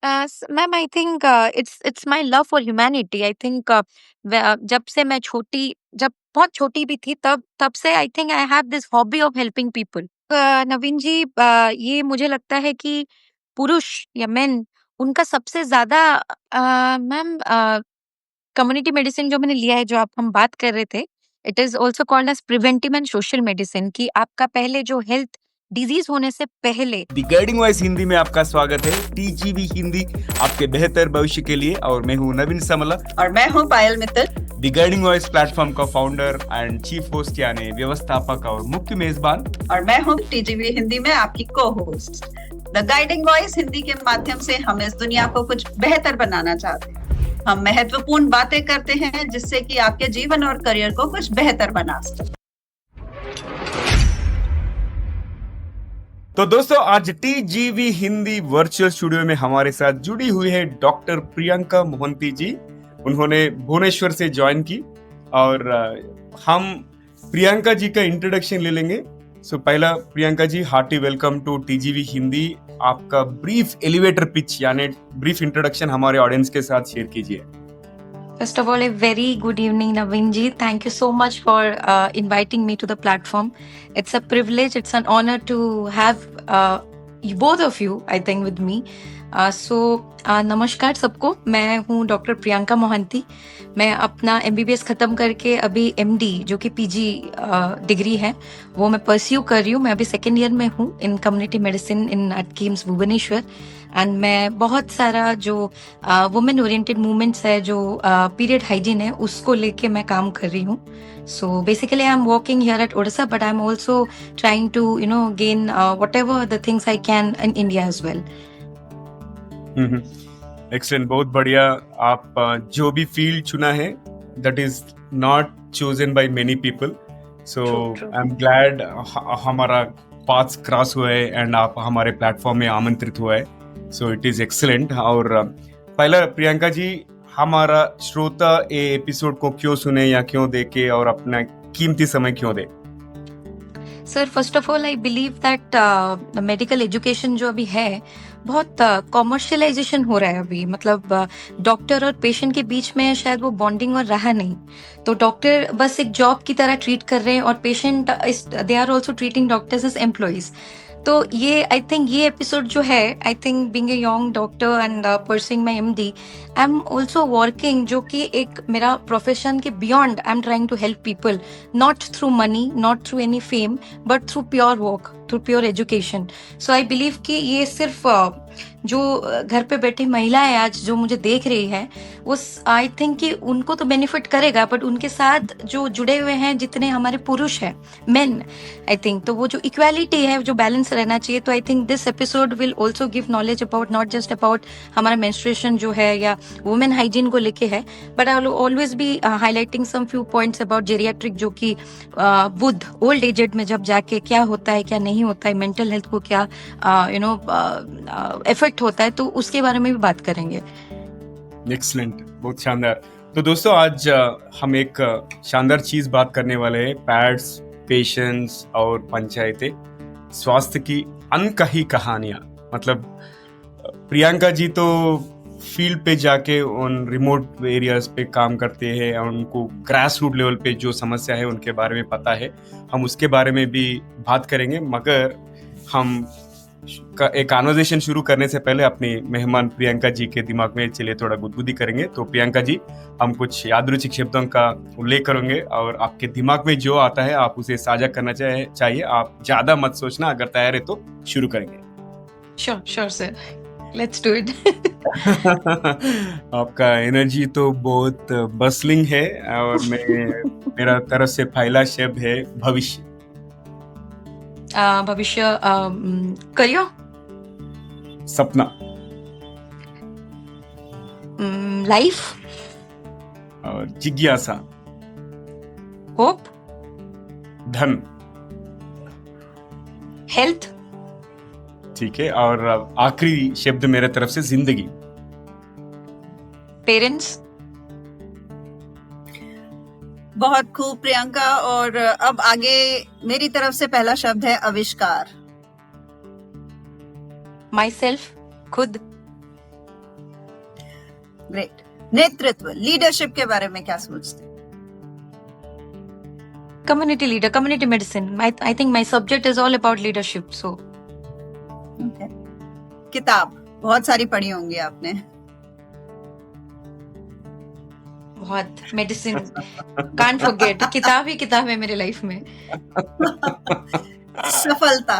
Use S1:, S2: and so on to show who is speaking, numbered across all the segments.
S1: Ma'am I think it's my love for humanity. I think जब से मैं छोटी जब बहुत छोटी भी थी तब तब से I think I have this hobby of helping people. Naveen ji, ये मुझे लगता है कि पुरुष या मेन उनका सबसे ज्यादा मैम कम्युनिटी मेडिसिन जो मैंने लिया है, जो आप हम बात कर रहे थे, it is also called as preventive and social medicine, कि आपका पहले जो हेल्थ डिजीज होने से पहले।
S2: दी गाइडिंग वॉइस हिंदी में आपका स्वागत है। टीजीवी हिंदी आपके बेहतर भविष्य के लिए, और मैं हूँ नवीन समला
S3: और मैं हूँ Payal Mittal.
S2: The guiding voice platform का फाउंडर एंड चीफ होस्ट यानी व्यवस्थापक और मुख्य मेजबान।
S3: और मैं हूँ टीजीवी हिंदी में आपकी को host. The guiding voice Hindi के माध्यम से हम इस दुनिया को कुछ बेहतर बनाना चाहते हैं। हम महत्वपूर्ण बातें करते हैं जिससे कि आपके जीवन और करियर को कुछ बेहतर बना सके।
S2: तो दोस्तों, आज टीजीवी हिंदी वर्चुअल स्टूडियो में हमारे साथ जुड़ी हुई है डॉक्टर प्रियंका मोहंती जी। उन्होंने भुवनेश्वर से ज्वाइन की और हम प्रियंका जी का इंट्रोडक्शन ले लेंगे। सो पहला, Priyanka ji, hearty welcome to TGV Hindi. आपका ब्रीफ एलिवेटर पिच यानी ब्रीफ इंट्रोडक्शन हमारे ऑडियंस के साथ शेयर कीजिए।
S1: First of all, a very good evening, Naveen ji. Thank you so much for inviting me to the platform. It's a privilege, it's an honor to have both of you, I think, with me. नमस्कार सबको। मैं हूँ doctor Priyanka Mohanty. मैं अपना MBBS ख़त्म करके अभी MD, जो कि PG डिग्री है, वो मैं परस्यू कर रही हूँ। मैं अभी सेकेंड ईयर में हूँ in community medicine in at KIMS Bhubaneswar. And मैं बहुत सारा जो वुमेन ओरिएंटेड मूवमेंट्स है, जो पीरियड हाइजीन है, उसको लेके मैं काम कर रही हूँ। So basically I am working here at Odisha, but I am also trying to gain whatever the things I can in India as well.
S2: Excellent, बहुत बढ़िया। आप जो भी फील्ड चुना है, that is not chosen by many people. So I am glad हमारा paths cross हुआ है एंड आप हमारे प्लेटफॉर्म में आमंत्रित हुआ है। So it is excellent. और पहला, प्रियंका जी, हमारा श्रोता ये एपिसोड को क्यों सुने या क्यों देखे और अपना कीमती समय क्यों दे?
S1: Sir, first of all I believe that medical education जो अभी है, बहुत कॉमर्शियलाइजेशन हो रहा है अभी। मतलब डॉक्टर और पेशेंट के बीच में शायद वो बॉन्डिंग और रहा नहीं। तो डॉक्टर बस एक जॉब की तरह ट्रीट कर रहे हैं और patient they are also treating doctors as employees. तो ये आई थिंक ये एपिसोड जो है, I think being a young doctor and pursuing my MD, I am also working, जो कि एक मेरा प्रोफेशन के beyond I am trying to help people, not through money, not through any fame, but through pure work, through pure education. So I believe कि ये सिर्फ जो घर पे बैठी महिलाएं आज जो मुझे देख रही है, उस आई थिंक कि उनको तो बेनिफिट करेगा, बट उनके साथ जो जुड़े हुए हैं जितने हमारे पुरुष हैं, मेन, आई थिंक तो वो जो इक्वालिटी है, जो बैलेंस रहना चाहिए। तो I think this episode will also give knowledge about not just about हमारा मेंस्ट्रुएशन जो है या वुमेन हाइजीन को लेके है, but I will always be highlighting some few points about geriatric, जो कि बुद्ध ओल्ड एजेड में जब जाके क्या होता है, क्या नहीं होता है, मेंटल हेल्थ को क्या इफेक्ट होता है, तो उसके बारे में भी बात करेंगे।
S2: एक्सलेंट, बहुत शानदार। तो दोस्तों, आज हम एक शानदार चीज बात करने वाले हैं, पैड्स, पेशेंट्स और पंचायतें, स्वास्थ्य की अनकही कहानियां। मतलब प्रियंका जी तो फील्ड पे जाके उन रिमोट एरियाज पे काम करते हैं और उनको ग्रास रूट लेवल पे जो समस्या है उनके बारे में पता है। हम उसके बारे में भी बात करेंगे, मगर हम एक कॉन्वर्सेशन शुरू करने से पहले अपनी मेहमान प्रियंका जी के दिमाग में चलिए थोड़ा गुदगुदी करेंगे। तो प्रियंका जी, हम कुछ यादृच्छिक शब्दों का उल्लेख करेंगे और आपके दिमाग में जो आता है आप उसे साझा करना चाहिए। आप ज्यादा मत सोचना। अगर तैयार है तो शुरू करेंगे।
S1: Sure sir, let's do it.
S2: आपका एनर्जी तो बहुत बसलिंग है और मेरा तरफ से पहला शब्द है भविष्य।
S1: भविष्य, करियर,
S2: सपना,
S1: लाइफ,
S2: और जिज्ञासा,
S1: होप,
S2: धन,
S1: हेल्थ।
S2: ठीक है, और आखिरी शब्द मेरे तरफ से जिंदगी।
S1: पेरेंट्स।
S3: बहुत खूब प्रियंका। और अब आगे मेरी तरफ से पहला शब्द है आविष्कार।
S1: माई सेल्फ, खुद।
S3: ग्रेट। नेतृत्व, लीडरशिप के बारे में क्या सोचते हैं?
S1: Community leader, community medicine. I think my subject is all about leadership. So
S3: Okay. किताब बहुत सारी पढ़ी होंगी आपने।
S1: बहुत मेडिसिन, कांट फॉरगेट, किताब ही किताब है मेरे लाइफ में।
S3: सफलता,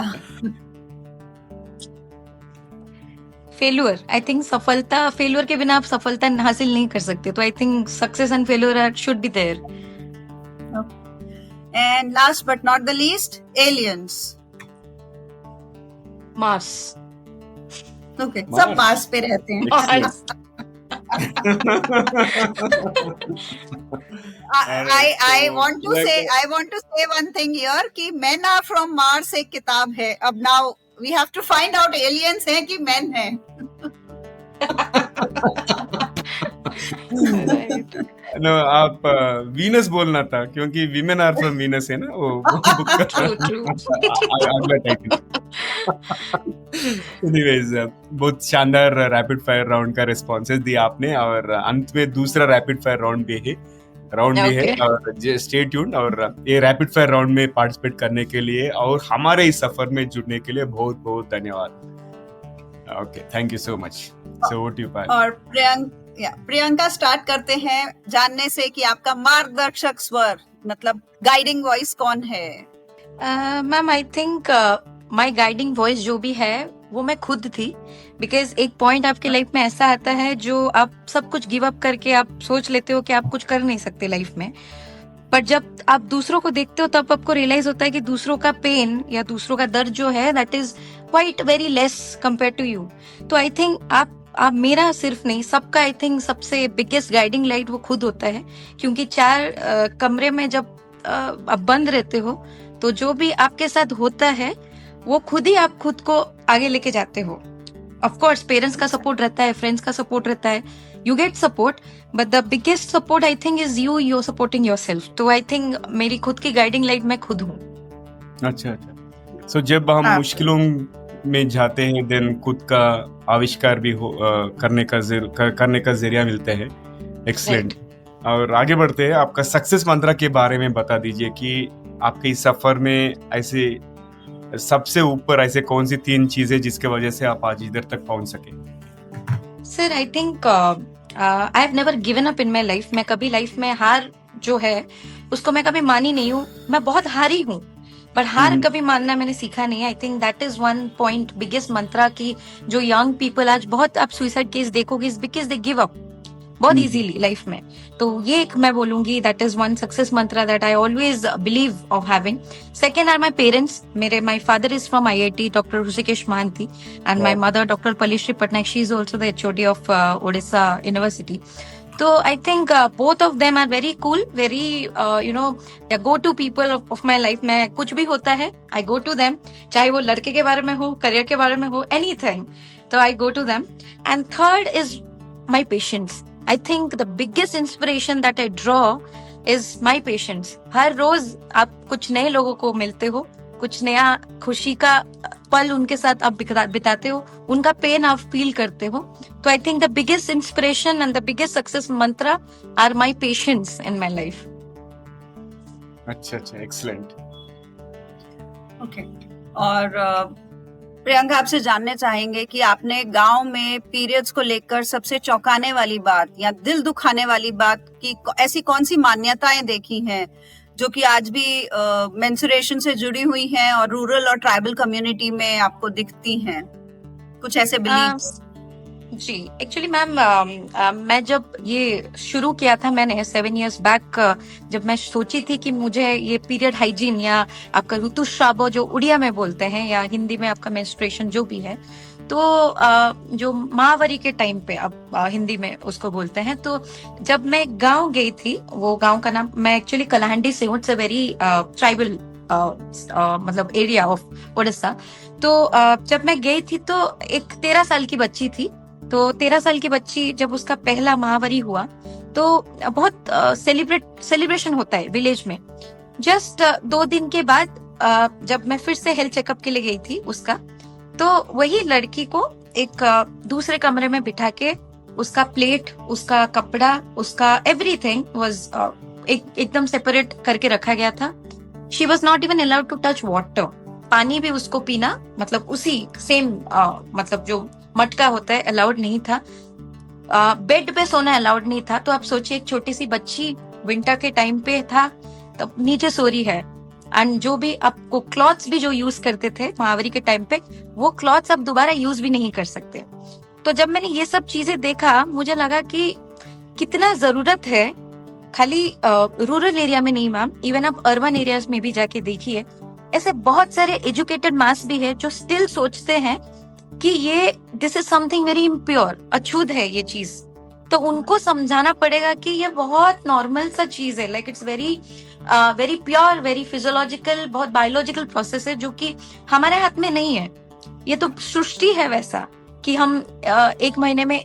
S1: फेल्यूर, आई थिंक सफलता, फेल्यूर के बिना आप सफलता हासिल नहीं कर सकते। तो I think success and failure should be there.
S3: And last but not the least, aliens.
S1: Mars.
S3: Okay, सब
S2: Mars.
S3: मार्स पे रहते हैं।
S1: Mars.
S3: I want to say one thing here कि Men Are From Mars एक किताब है। अब now we have to find out aliens हैं कि men हैं।
S2: नो, आप वीनस बोलना था क्योंकि वीमेन आर फ्रॉम वीनस है ना वो बुक का
S1: ट्रू।
S2: अगला टाइटल। एनीवेज, बहुत शानदार रैपिड फायर राउंड का रिस्पॉन्सेस दिया आपने, और अंत में दूसरा रैपिड फायर राउंड भी है
S1: Okay.
S2: और स्टे ट्यून्ड। और ये रैपिड फायर राउंड में पार्टिसिपेट करने के लिए और हमारे इस सफर में जुड़ने के लिए बहुत बहुत धन्यवाद। Okay, thank you so much. So what you Payal?
S3: और प्रियंका, स्टार्ट करते हैं जानने से कि आपका मार्गदर्शक स्वर मतलब गाइडिंग वॉइस कौन है?
S1: Ma'am, I think my guiding voice जो भी है वो मैं खुद थी। बिकॉज एक पॉइंट आपकी लाइफ में ऐसा आता है जो आप सब कुछ गिव अप करके आप सोच लेते हो कि आप कुछ कर नहीं सकते लाइफ में। पर जब आप दूसरों को देखते हो तब आपको रियलाइज होता है कि दूसरों का पेन या दूसरों का दर्द जो है that is quite very less compare to you. तो आई थिंक आप मेरा सिर्फ नहीं, सबका आई थिंक सबसे बिगेस्ट गाइडिंग लाइट वो खुद होता है। क्योंकि चार कमरे में जब आप बंद रहते हो तो जो भी आपके साथ होता है वो खुद ही आप खुद को आगे लेके जाते हो। ऑफ कोर्स पेरेंट्स का सपोर्ट रहता है, फ्रेंड्स का सपोर्ट रहता है, you get support, but the biggest support I think is you supporting yourself. तो आई थिंक मेरी खुद की गाइडिंग लाइट मैं खुद हूँ।
S2: अच्छा। सो जब हम मुश्किलों में जाते हैं देन खुद का आविष्कार भी करने का जरिया मिलता है। एक्सीलेंट। और आगे बढ़ते हैं, आपका सक्सेस मंत्र के बारे में बता दीजिए कि आपके इस सफर में ऐसे सबसे ऊपर ऐसे कौन सी 3 चीजें जिसके वजह से आप आज इधर तक पहुंच सके?
S1: Sir, I think I have never given up in my life. मैं कभी लाइफ में हार जो है उसको मैं कभी मानी नहीं हूँ। मैं बहुत हारी हूँ पर हार कभी मानना मैंने सीखा नहीं है। I think that is one point biggest mantra की जो यंग पीपल आज बहुत आप सुसाइड केस देखोगे बिकॉज दे गिव अप बहुत इजीली लाइफ में। तो ये एक मैं बोलूंगी that is one success mantra that I always believe of having. Second are my parents. My father is from IIT, doctor Rishikesh Mohanty, and my mother doctor Palishri Patnaik, she is also the HOD of Odisha university. तो I think both of them are very cool, very the go to people of my life. में कुछ भी होता है आई go to them, चाहे वो लड़के के बारे में हो, करियर के बारे में हो, एनीथिंग, तो I go to them. And third is my patience. I think the biggest inspiration that I draw is my patience. हर रोज आप कुछ नए लोगों को मिलते हो, कुछ नया खुशी का पल उनके साथ आप बिताते हो, उनका पेन आप फील करते हो। तो I think the biggest inspiration and the biggest success mantra are my patience in my life.
S2: अच्छा, एक्सीलेंट।
S3: ओके। और प्रियंका, आपसे जानने चाहेंगे कि आपने गांव में पीरियड्स को लेकर सबसे चौंकाने वाली बात या दिल दुखाने वाली बात की ऐसी कौन सी मान्यताएं देखी हैं जो कि आज भी मेंस्ट्रुएशन से जुड़ी हुई हैं और रूरल और ट्राइबल कम्युनिटी में आपको दिखती हैं? कुछ ऐसे बिलीव्स?
S1: जी, एक्चुअली मैम, मैं जब ये शुरू किया था मैंने 7 years बैक, जब मैं सोची थी कि मुझे ये पीरियड हाइजीन या आपका ऋतुस्राव जो उड़िया में बोलते हैं या हिंदी में आपका मेंस्ट्रुएशन जो भी है, तो जो माहवारी के टाइम पे अब हिंदी में उसको बोलते हैं। तो जब मैं गांव गई थी, वो गांव का नाम, मैं एक्चुअली कलाहंडी से हूँ, इट्स अ वेरी ट्राइबल मतलब एरिया ऑफ ओडिशा। तो जब मैं गई थी तो एक 13 साल की बच्ची थी। तो 13 साल की बच्ची जब उसका पहला माहवारी हुआ तो बहुत सेलिब्रेशन होता है विलेज में। जस्ट 2 दिन के बाद जब मैं फिर से हेल्थ चेकअप के लिए गई थी उसका, तो वही लड़की को एक दूसरे कमरे में बिठा के उसका प्लेट, उसका कपड़ा, उसका एवरीथिंग वाज एकदम सेपरेट करके रखा गया था. She was not even allowed to touch water. पानी भी उसको पीना मतलब उसी सेम मतलब जो मटका होता है अलाउड नहीं था. बेड पे सोना अलाउड नहीं था. तो आप सोचिए एक छोटी सी बच्ची विंटर के टाइम पे था तब नीचे सो रही है. एंड जो भी आपको क्लॉथ्स भी जो यूज करते थे महावरी के टाइम पे, वो क्लॉथ्स आप दोबारा यूज भी नहीं कर सकते. तो जब मैंने ये सब चीजें देखा मुझे लगा कि कितना जरूरत है. खाली रूरल एरिया में नहीं मैम, इवन आप अर्बन एरियाज में भी जाके देखिए, ऐसे बहुत सारे एजुकेटेड मास भी है जो स्टिल सोचते हैं कि ये this is something very impure, अछूत है ये चीज. तो उनको समझाना पड़ेगा कि ये बहुत नॉर्मल सा चीज है. Like it's very very pure, very physiological, बहुत बायोलॉजिकल प्रोसेस है जो कि हमारे हाथ में नहीं है. ये तो सृष्टि है वैसा कि हम एक महीने में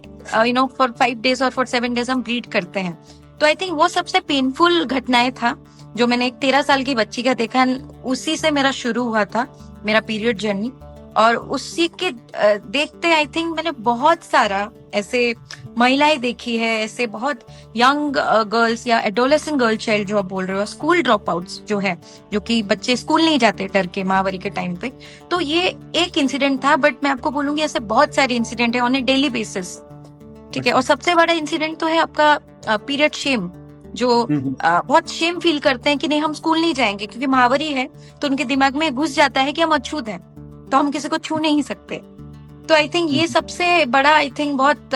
S1: फॉर 5 days और फॉर 7 days हम ब्लीड करते हैं. तो आई थिंक वो सबसे पेनफुल घटनाएं था जो मैंने एक 13 साल की बच्ची का देखा. उसी से मेरा शुरू हुआ था मेरा पीरियड जर्नी. और उसी के देखते आई थिंक मैंने बहुत सारा ऐसे महिलाएं देखी है, ऐसे बहुत यंग गर्ल्स या एडोलेसेंट गर्ल चाइल्ड जो आप बोल रहे हो, स्कूल ड्रॉप आउट्स जो है, जो कि बच्चे स्कूल नहीं जाते डर के महावरी के टाइम पे. तो ये एक इंसिडेंट था, बट मैं आपको बोलूंगी ऐसे बहुत सारे इंसिडेंट है ऑन ए डेली बेसिस. ठीक है. और सबसे बड़ा इंसिडेंट तो है आपका पीरियड शेम, जो बहुत शेम फील करते हैं कि नहीं हम स्कूल नहीं जाएंगे क्योंकि महावरी है. तो उनके दिमाग में घुस जाता है कि हम अछूत हैं तो हम किसी को छू नहीं सकते. तो आई थिंक ये सबसे बड़ा आई थिंक बहुत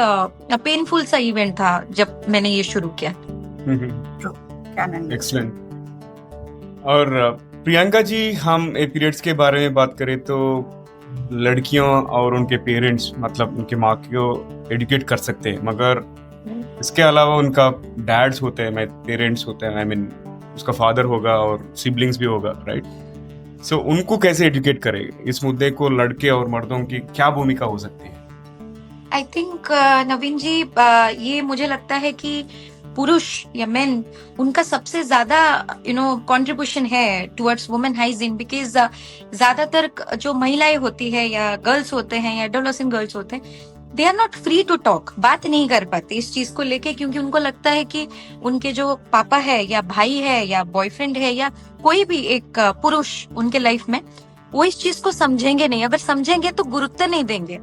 S1: पेनफुल सा इवेंट था जब मैंने ये शुरू किया.
S2: एक्सीलेंट. और प्रियंका जी, हम पीरियड्स के बारे में बात करें तो लड़कियों और उनके पेरेंट्स मतलब उनके माँ को एडुकेट कर सकते हैं, मगर इसके अलावा उनका डैड्स होते हैं, पेरेंट्स होते हैं, आई मीन उसका फादर होगा और सिबलिंग्स भी होगा, राइट? सो उनको कैसे एजुकेट करें इस मुद्दे को? लड़के और मर्दों की क्या भूमिका हो सकती है?
S1: आई थिंक नवीन जी, ये मुझे लगता है कि पुरुष या मेन, उनका सबसे ज्यादा कंट्रीब्यूशन है टुवर्ड्स वुमेन हाइजीन. बिकॉज ज्यादातर जो महिलाएं होती है या गर्ल्स होते हैं या एडोलेसेंट गर्ल्स होते हैं, they are not free to talk. बात नहीं कर पाते इस चीज को लेके क्योंकि उनको लगता है कि उनके जो पापा है या भाई है या बॉयफ्रेंड है या कोई भी एक पुरुष उनके लाइफ में, वो इस चीज को समझेंगे नहीं. अगर समझेंगे तो गुरुत्व नहीं देंगे,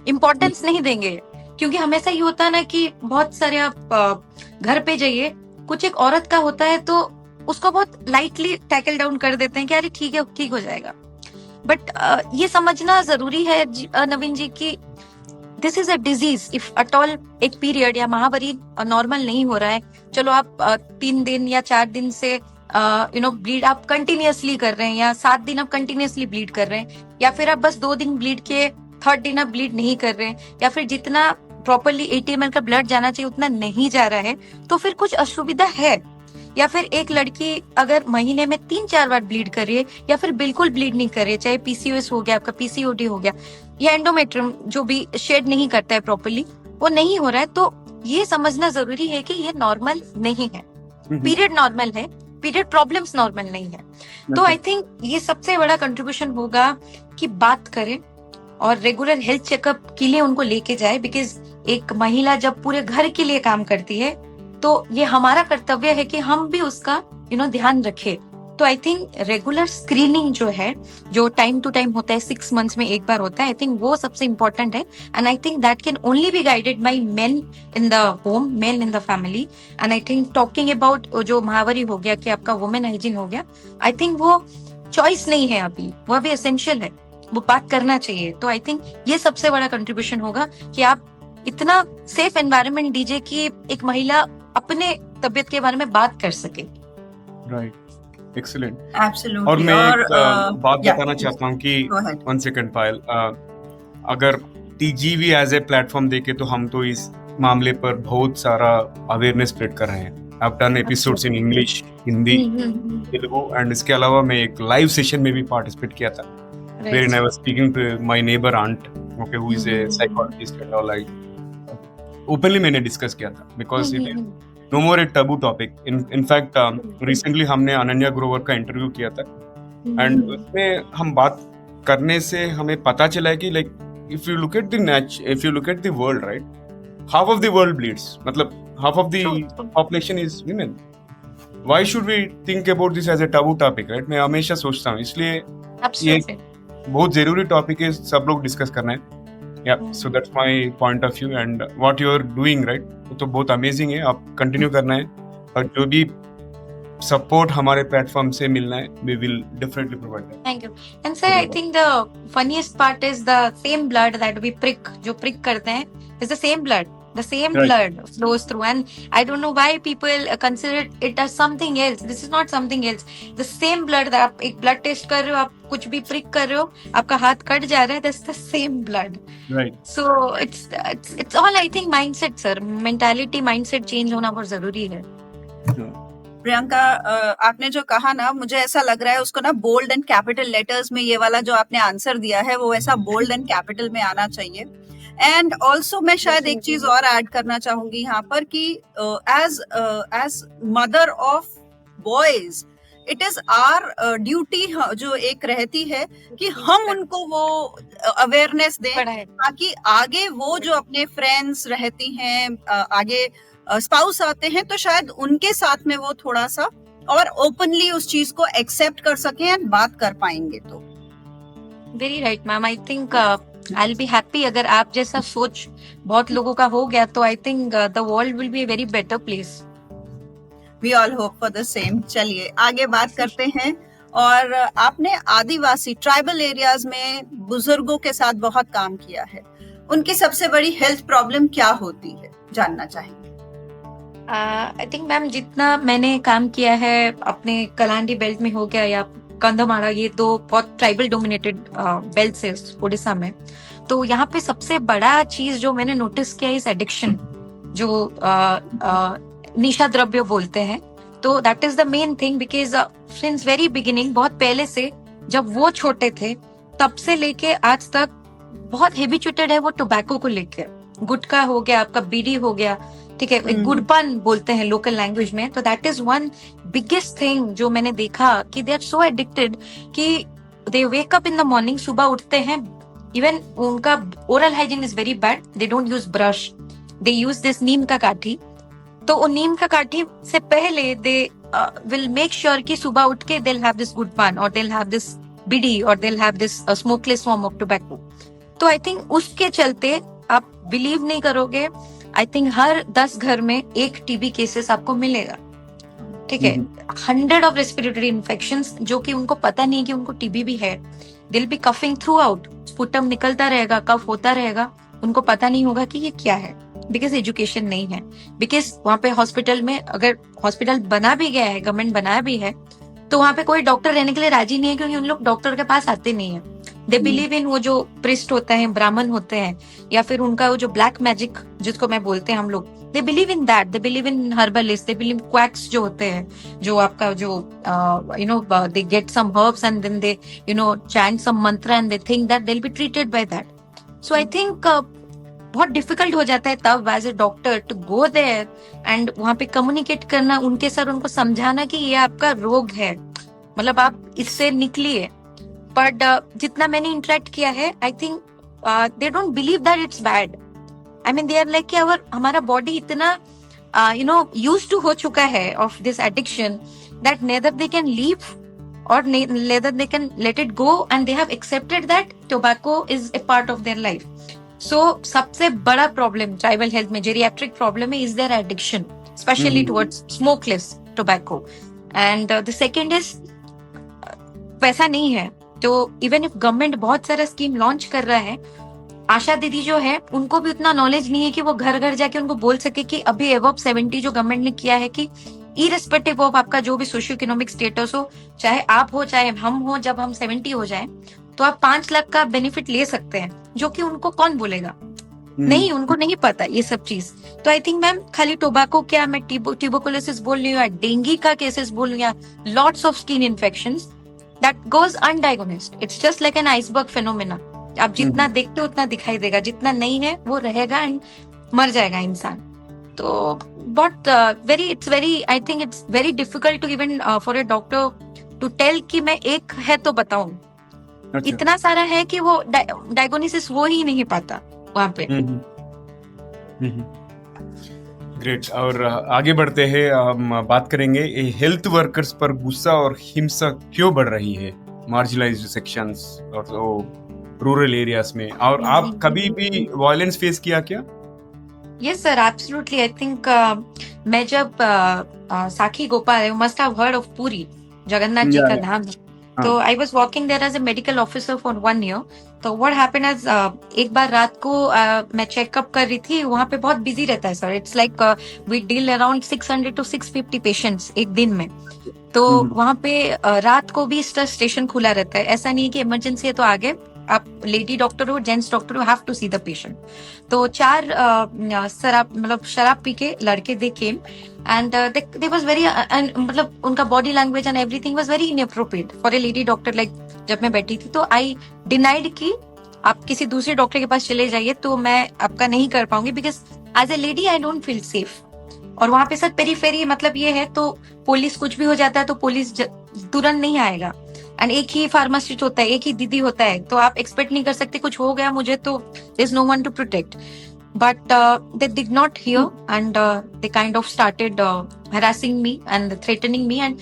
S1: इम्पोर्टेंस नहीं देंगे. क्योंकि हमेशा ये होता है ना कि बहुत सारे आप घर पे जाइए, कुछ एक औरत का होता है तो उसको बहुत लाइटली टैकल डाउन कर देते हैं कि अरे ठीक है, ठीक हो जाएगा. बट ये समझना जरूरी है नवीन जी की this is a disease. If at all एक पीरियड या महावरी नॉर्मल नहीं हो रहा है, चलो आप 3 दिन या 4 दिन से ब्लीड आप कंटिन्यूअसली कर रहे हैं या 7 दिन आप कंटिन्यूअसली ब्लीड कर रहे हैं, या फिर आप बस 2 दिन ब्लीड किए, 3rd दिन आप ब्लीड नहीं कर रहे हैं, या फिर जितना प्रॉपरली 80 ml का ब्लड जाना चाहिए उतना नहीं जा रहा है, तो फिर कुछ असुविधा है. या फिर एक लड़की अगर महीने में 3-4 बार ब्लीड कर रही है या फिर बिल्कुल ब्लीड नहीं कर रही है, चाहे पीसीओएस हो गया, आपका पीसीओडी हो गया, या एंडोमेट्रियम जो भी शेड नहीं करता है प्रॉपरली, वो नहीं हो रहा है, तो ये समझना जरूरी है कि ये नॉर्मल नहीं है. पीरियड नॉर्मल है, पीरियड प्रॉब्लम्स नॉर्मल नहीं है. तो आई थिंक ये सबसे बड़ा कंट्रीब्यूशन होगा कि बात करें और रेगुलर हेल्थ चेकअप के लिए उनको लेके जाए. बिकॉज एक महिला जब पूरे घर के लिए काम करती है तो ये हमारा कर्तव्य है कि हम भी उसका ध्यान रखें. तो आई थिंक रेगुलर स्क्रीनिंग जो है, जो टाइम टू टाइम होता है, 6 months में एक बार होता है, आई थिंक वो सबसे इम्पोर्टेंट है. And I think that can only be guided by main in the home, main in the family. And I think talking about जो महावरी हो गया कि आपका वुमेन हाइजीन हो गया, आई थिंक वो चॉइस नहीं है अभी, वो अभी एसेंशियल है, वो बात करना चाहिए. तो आई थिंक ये सबसे बड़ा कंट्रीब्यूशन होगा कि आप इतना सेफ एनवायरनमेंट दीजिए कि एक महिला अपने तबियत के बारे में बात कर सके.
S2: Right, excellent.
S3: एब्सोल्युटली.
S2: और मैं एक बात बताना चाहता हूँ कि 1 second पायल, अगर टीजीवी एज ए प्लेटफॉर्म देखे तो हम तो इस मामले पर बहुत सारा अवेयरनेस स्प्रेड कर रहे हैं. I've done episodes in English, Hindi, Telugu, and इसके अलावा मैं एक लाइव सेशन में भी पार्टिसिपेट किया था, wherein I was speaking to my neighbor aunt, okay, who is a psychologist and all. Like openly मैंने डिस्कस किया था because it is no more a taboo topic. In fact, recently हमने अनन्या ग्रोवर का interview किया था, and उसमें हम बात करने से हमें पता चला है कि like if you look at the world, right, half of the world bleeds. मतलब half of the
S1: True.
S2: population is women. Why should we think about this as a taboo topic, right? मैं हमेशा सोचता हूँ, इसलिए ये
S1: Absolutely.
S2: बहुत जरूरी topic है, सब लोग डिस्कस करना है. Yeah, so that's my point of view and what you're doing, right? वो तो बहुत अमेजिंग है, आप कंटिन्यू करना है और जो भी सपोर्ट हमारे प्लेटफॉर्म से मिलना है, we will definitely provide that.
S1: Thank you. And sir, I think the funniest part is the same blood that we prick, जो prick करते हैं, is the same blood. The same
S2: Right.
S1: blood flows through, and I don't know why people consider it as something else. This is not something else. The same blood that आप एक blood test कर रहे हो, आप कुछ भी prick कर रहे हो, आपका हाथ कट जा रहा है, that's the same blood.
S2: Right.
S1: So it's all I think mindset, sir. Mentality, mindset change होना बहुत जरूरी है.
S3: प्रियंका, आपने जो कहा ना, मुझे ऐसा लग रहा है उसको ना बोल्ड एंड कैपिटल लेटर्स में, ये वाला जो आपने आंसर दिया है वो ऐसा बोल्ड एंड कैपिटल में आना चाहिए. एंड ऑल्सो मैं शायद एक चीज और ऐड करना चाहूंगी यहाँ पर कि as mother of boys it is our duty जो एक रहती है कि हम उनको वो अवेयरनेस दें,
S1: बड़ा है.
S3: ताकि आगे वो जो अपने फ्रेंड्स रहती हैं, आगे स्पाउस आते हैं, तो शायद उनके साथ में वो थोड़ा सा और ओपनली उस चीज को एक्सेप्ट कर सकें एंड बात कर पाएंगे. तो
S1: very right ma'am. I think I will be happy अगर आप जैसा सोच बहुत लोगों का हो गया, तो I think the world will be a very better place.
S3: We all hope for the same. चलिए आगे बात करते हैं. और आपने आदिवासी ट्राइबल एरियाज में बुजुर्गों के साथ बहुत काम किया है. उनकी सबसे बड़ी हेल्थ प्रॉब्लम क्या होती है, जानना चाहेंगे.
S1: आई थिंक मैम जितना मैंने काम किया है अपने कलांडी बेल्ट में हो गया या कंधमाड़ा, ये तो बहुत ट्राइबल डोमिनेटेड बेल्ट है उड़ीसा में. तो यहाँ पे सबसे बड़ा चीज जो मैंने नोटिस किया इस एडिक्शन, जो निशा द्रव्य बोलते हैं. तो that is the main thing, because since very beginning, बहुत पहले से जब वो छोटे थे तब से लेके आज तक बहुत हेबिचुएटेड है वो टोबैको को लेके. गुटखा हो गया, आपका बीड़ी हो गया, ठीक है, गुड़पान बोलते हैं लोकल लैंग्वेज में. तो that is one biggest thing जो मैंने देखा कि दे आर सो एडिक्टेड कि they wake up in the morning, सुबह उठते हैं, इवन उनका oral hygiene is very bad. They don't use brush, they use this neem का काठी. तो वो नीम का काठी से पहले दे विल मेक श्योर कि सुबह उठ के दे हैव दिस गुड़पान और दे हैव दिस बीड़ी और they have this smokeless form of tobacco. तो आई थिंक उसके चलते आप बिलीव नहीं करोगे, आई थिंक हर 10 घर में एक टीबी केसेस आपको मिलेगा. ठीक है, 100 ऑफ रेस्पिरेटरी इन्फेक्शंस जो कि उनको पता नहीं कि उनको टीबी भी है. They'll be coughing throughout, sputum निकलता रहेगा, कफ होता रहेगा, उनको पता नहीं होगा कि ये क्या है, बिकॉज एजुकेशन नहीं है. बिकॉज वहां पे हॉस्पिटल में, अगर हॉस्पिटल बना भी गया है, गवर्नमेंट बनाया भी है, तो वहां पे कोई डॉक्टर रहने के लिए राजी नहीं है, क्योंकि उन लोग डॉक्टर के पास आते नहीं है. दे बिलीव इन वो जो प्रिस्ट होता है, ब्राह्मण होते हैं, या फिर उनका वो जो ब्लैक मैजिक जिसको मैं बोलते हैं हम लोग, they believe in that. They believe in herbalist, they believe quacks जो होते हैं, जो आपका जो they get some herbs and then they chant some mantra and they think that they will be treated by that. So I think बहुत difficult हो जाता है तब as a doctor to go there and वहां पे communicate करना उनके साथ, उनको समझाना कि ये आपका रोग है, मतलब आप इससे निकलिए. बट जितना मैंने इंटरेक्ट किया है, I think they don't believe that it's bad. I mean they are like कि हमारा बॉडी इतना यूज्ड टू हो चुका है of this addiction that neither they can leave और neither they can let it go, and they have accepted that tobacco is a part of their life. So सबसे बड़ा problem tribal health में, geriatric problem है, is their addiction, specially towards smokeless tobacco. And the second is पैसा नहीं है. तो even if government बहुत सारा स्कीम लॉन्च कर रहा है, आशा दीदी जो है उनको भी उतना नॉलेज नहीं है कि वो घर घर जाके उनको बोल सके कि अभी अबव 70 जो गवर्नमेंट ने किया है कि इरेस्पेक्टिव ऑफ आपका जो भी सोशियो इकोनॉमिक स्टेटस हो, चाहे आप हो चाहे हम हो, जब हम 70 हो जाए तो आप 5 लाख का बेनिफिट ले सकते हैं, जो कि उनको कौन बोलेगा. नहीं, उनको नहीं पता ये सब चीज. तो आई थिंक मैम खाली टोबैको क्या, मैं ट्यूबरकुलोसिस बोल रही हूँ या डेंगू का केसेस बोल रही हूँ या lots of skin infections that goes undiagnosed. It's just like an iceberg phenomena. आप जितना देखते हो उतना दिखाई देगा, जितना नहीं है वो रहेगा एंड मर जाएगा इंसान. तो but it's very, I think it's very difficult to even for a doctor to tell कि मैं एक है तो बताऊं. इतना सारा है कि वो डायग्नोसिस हो ही नहीं पाता वहां पे.
S2: ग्रेट। और आगे बढ़ते हैं, हम बात करेंगे हेल्थ वर्कर्स पर गुस्सा और हिंसा क्यों बढ़ रही है मार्जिनलाइज्ड सेक्शंस और रूरल एरियाज में, और आप कभी भी वायलेंस फेस किया क्या?
S1: Yes, sir, absolutely. I think मैं जब साखी Gopal, you must have heard of Puri, Jagannath ji का धाम। तो I was working there as a medical officer for 1 year. तो what happened is एक बार रात को मैं चेकअप कर रही थी, वहाँ पे बहुत बिजी रहता है sir. It's like we deal around 600 to 650 patients एक दिन में। तो वहाँ पे रात को भी स्टेशन खुला रहता है, ऐसा नहीं है कि इमरजेंसी है तो आगे आप लेडी डॉक्टर हो, जेंट्स डॉक्टर हो, have to see the patient. तो 4 शराब पी के लड़के they came and they was very मतलब उनका body language and everything was very inappropriate for a lady doctor. Like जब मैं बैठी थी तो आई डिनाइड कि आप किसी दूसरे डॉक्टर के पास चले जाइए, तो मैं आपका नहीं कर पाऊंगी because as a lady I don't feel safe. और वहां पे सर पेरीफेरी मतलब ये है, तो पुलिस कुछ भी हो जाता है तो पुलिस तुरंत नहीं आएगा, एंड एक ही फार्मासिस्ट होता है, एक ही दीदी होता है, तो आप एक्सपेक्ट नहीं कर सकते कुछ हो गया मुझे तो there is no one to protect. But they did not hear and they kind of started harassing me and threatening me and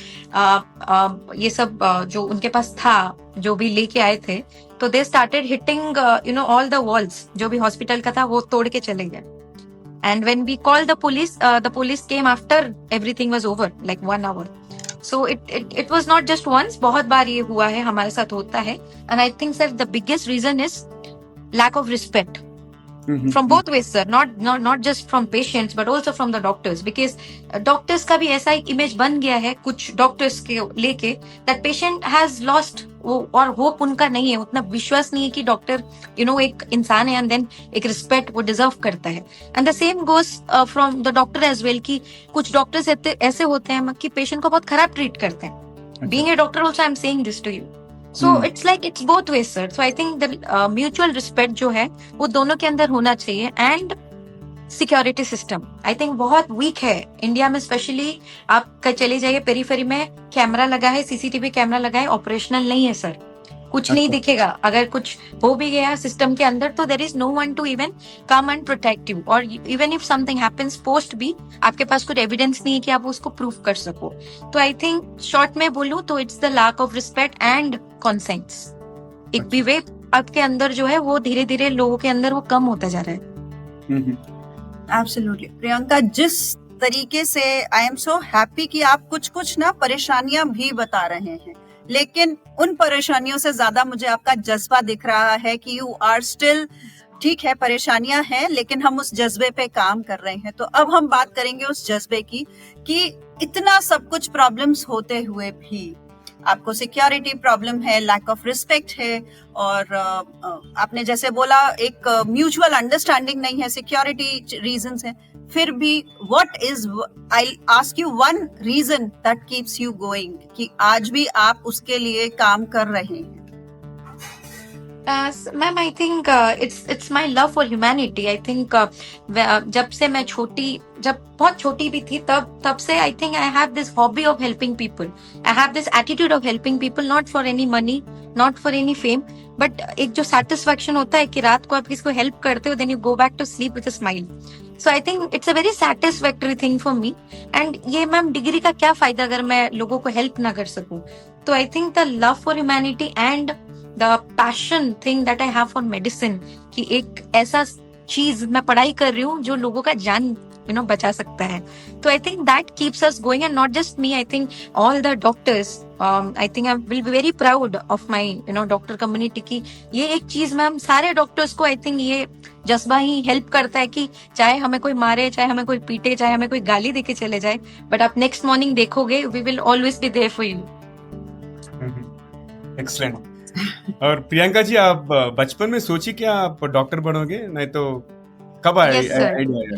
S1: ये सब जो उनके पास था, जो भी लेके आए थे, तो they started hitting all the walls. जो भी हॉस्पिटल का था वो तोड़ के चले गए। And when we called the police came after everything was over, like 1 hour. So it was not just once, बहुत बार ये हुआ है, हमारे साथ होता है। And I think sir the biggest reason is lack of respect from both ways sir, not just from patients but also from the doctors, because doctors का भी ऐसा एक image बन गया है कुछ doctors के लेके that patient has lost और होप उनका नहीं है, उतना विश्वास नहीं है कि डॉक्टर एक इंसान है, एंड देन एक रिस्पेक्ट वो डिजर्व करता है। And the same goes from the doctor as well, कि कुछ डॉक्टर्स ऐसे होते हैं कि पेशेंट को बहुत खराब ट्रीट करते हैं। Being a doctor also I am saying this to you, so it's like it's both ways sir. सो I think the mutual respect जो है वो दोनों के अंदर होना चाहिए। And security system I think बहुत वीक है इंडिया में, स्पेशली आप चले जाइए पेरीफेरी में, कैमरा लगा है, सीसीटीवी कैमरा लगा है, ऑपरेशनल नहीं है सर, कुछ नहीं दिखेगा। अगर कुछ हो भी गया सिस्टम के अंदर तो there is no one to even come and protect you, और even if something happens post भी आपके पास कुछ एविडेंस नहीं है कि आप उसको प्रूफ कर सको। तो आई थिंक शॉर्ट में बोलूं तो it's the lack of respect and conscience. एक विवेक आपके अंदर जो है वो धीरे धीरे लोगों के अंदर वो कम होता जा रहा है।
S3: एब्सोल्युटली प्रियंका, जिस तरीके से आई एम सो हैप्पी कि आप कुछ ना परेशानियां भी बता रहे हैं, लेकिन उन परेशानियों से ज्यादा मुझे आपका जज्बा दिख रहा है कि यू आर स्टिल, ठीक है परेशानियां हैं लेकिन हम उस जज्बे पे काम कर रहे हैं। तो अब हम बात करेंगे उस जज्बे की कि इतना सब कुछ प्रॉब्लम्स होते हुए भी आपको सिक्योरिटी प्रॉब्लम है, लैक ऑफ रिस्पेक्ट है, और आपने जैसे बोला एक म्यूचुअल अंडरस्टैंडिंग नहीं है, सिक्योरिटी रीजंस है, फिर भी what is, I ask you one reason that keeps you going, कि आज भी आप उसके लिए काम कर रहे हैं?
S1: Ma'am I think it's my love for humanity. I think जब से मैं जब बहुत छोटी भी थी तब से I think I have this hobby of helping people, I have this attitude of helping people, not for any money, not for any fame, but एक जो सेटिस्फैक्शन होता है कि रात को आप किसी को हेल्प करते हो, then you go back to sleep with a smile. So I think it's a very satisfactory thing for me. And ये मैम डिग्री का क्या फायदा अगर मैं लोगों को हेल्प ना कर सकूं? तो I think the love for humanity and the passion thing that I have for medicine, कि एक ऐसा चीज मैं पढ़ाई कर रही हूँ जो लोगों का जान बचा सकता है। तो I think that keeps us going, and not just me, I think all the doctors, I think I will be very proud of my doctor community की ये एक चीज मैम सारे डॉक्टर्स को आई थिंक ये जज्बा ही हेल्प करता है कि चाहे हमें कोई मारे, चाहे हमें कोई पीटे, चाहे हमें कोई गाली देके चले जाए, बट आप नेक्स्ट मॉर्निंग देखोगे we will always be there for you.
S2: Excellent. और प्रियंका जी, आप बचपन में सोची क्या आप डॉक्टर बनोगे? नहीं तो कब आया?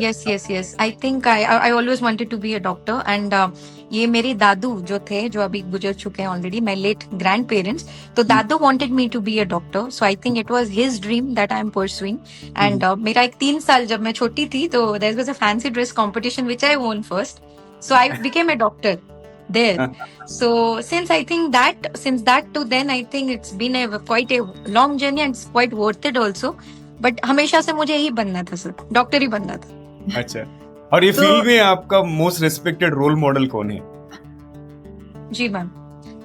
S1: Yes I think I always wanted to be a doctor. And ये मेरे दादू जो थे, जो अभी गुजर चुके हैं already, my late grandparents, तो दादू wanted me to be a doctor, so I think it was his dream that I am pursuing. And मेरा एक 3 साल जब मैं छोटी थी तो there was a fancy dress competition which I won first, so I became a doctor there. So since that to then, I think it's been quite a long journey and it's quite worth it also. But हमेशा से मुझे यही बनना था sir, doctor ही बनना था।
S2: अच्छा, और ये
S3: तो
S2: फील्ड में आपका मोस्ट रिस्पेक्टेड रोल मॉडल कौन है?
S1: जी मैम,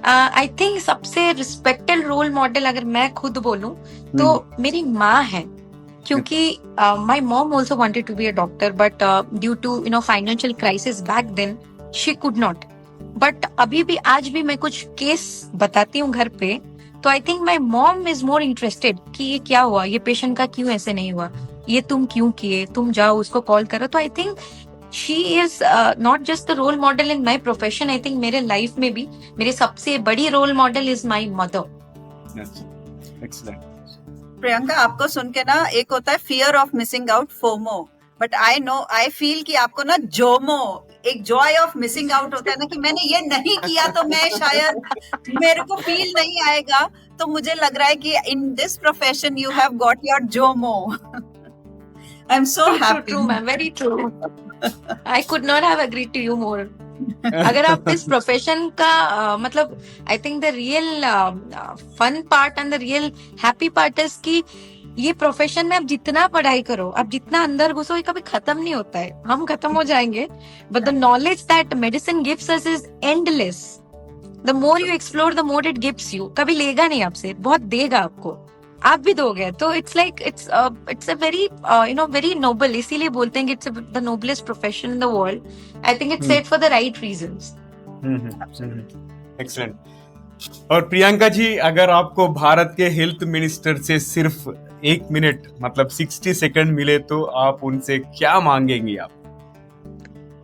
S1: आई थिंक सबसे रिस्पेक्टेड रोल मॉडल अगर मैं खुद बोलूं तो मेरी माँ है, क्योंकि my mom also wanted to be a doctor, but due to financial crisis back then she could not. But अभी भी आज भी मैं कुछ केस बताती हूँ घर पे, तो I think my mom is more interested कि ये क्या हुआ, ये पेशेंट का क्यों ऐसे नहीं हुआ, ये तुम क्यों किए, तुम जाओ उसको कॉल करो। तो I think she is not just the role model in my profession, I think मेरे लाइफ में भी मेरी सबसे बड़ी role model is my mother.
S2: Excellent.
S3: Priyanka, आपको सुन के ना एक होता है fear of missing out, FOMO, but I feel कि आपको ना जोमो, एक जॉय ऑफ मिसिंग आउट होता है ना, कि मैंने ये नहीं किया तो मैं शायद मेरे को फील नहीं आएगा। तो मुझे लग रहा है कि in this profession you have got your JOMO. I am so happy.
S1: True ma'am, very true. I could not have agreed to you more. अगर आप इस प्रोफेशन का मतलब I think the real fun part and the real happy part is कि ये profession में आप जितना पढ़ाई करो, आप जितना अंदर घुसो, ये कभी खत्म नहीं होता है। हम खत्म हो जाएंगे, but the knowledge that medicine gives us is endless. The more you explore the more it gives you. कभी लेगा नहीं आपसे, बहुत देगा आपको, आप भी दोगे। तो it's like it's a very very noble, इसीलिए बोलते हैं कि it's the noblest profession in the world. I think it's set for the right reasons.
S2: Excellent. और प्रियंका जी, अगर आपको भारत के हेल्थ मिनिस्टर से सिर्फ 1 मिनट मतलब 60 सेकंड मिले तो आप उनसे क्या मांगेंगी आप?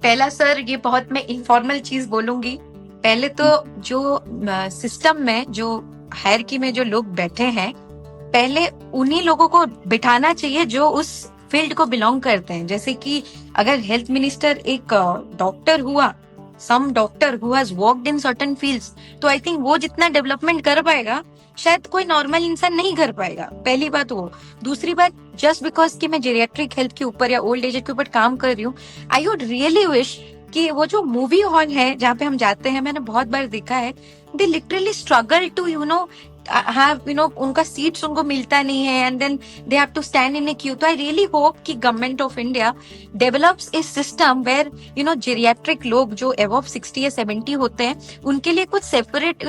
S1: पहला सर, ये बहुत मैं इनफॉर्मल चीज बोलूंगी। पहले तो जो सिस्टम में, जो हायरार्की में जो लोग बैठे हैं, पहले उन्हीं लोगों को बिठाना चाहिए जो उस फील्ड को बिलोंग करते हैं। जैसे कि अगर हेल्थ मिनिस्टर एक डॉक्टर हुआ, some doctor who has worked in certain fields, तो आई थिंक वो जितना डेवलपमेंट कर पाएगा शायद कोई नॉर्मल इंसान नहीं कर पाएगा। पहली बात वो। दूसरी बात, जस्ट बिकॉज कि मैं जेरियाट्रिक हेल्थ के ऊपर या ओल्ड एज के ऊपर काम कर रही हूँ, आई वुड रियली विश कि वो जो मूवी हॉल है जहाँ पे हम जाते हैं, मैंने बहुत बार देखा है, दे लिटरली स्ट्रगल टू उनका सीट्स उनको मिलता नहीं है, and then they have to stand in a queue. तो आई रियली होप कि गवर्नमेंट ऑफ इंडिया डेवलप्स इस सिस्टम वेयर जेरियाट्रिक लोग जो अबव 60 या 70 होते हैं, उनके लिए कुछ सेपरेट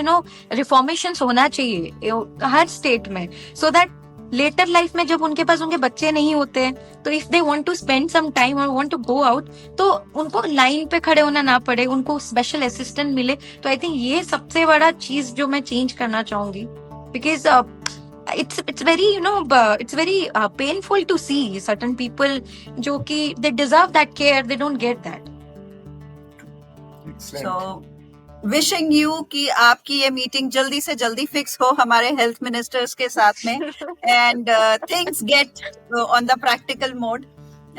S1: रिफॉर्मेशंस होना चाहिए हर स्टेट में, सो दैट लेटर लाइफ में जब उनके पास उनके बच्चे नहीं होते हैं, तो if they want to spend some time और वांट टू गो आउट, तो उनको लाइन पे खड़े होना ना पड़े, उनको स्पेशल असिस्टेंट मिले। तो आई थिंक ये सबसे बड़ा चीज जो मैं चेंज करना चाहूंगी, because it's very painful to see certain people जो कि they deserve that care, they don't get that.
S3: So wishing you कि आपकी ये मीटिंग जल्दी से जल्दी फिक्स हो हमारे हेल्थ मिनिस्टर्स के साथ में, and things get on the practical mode।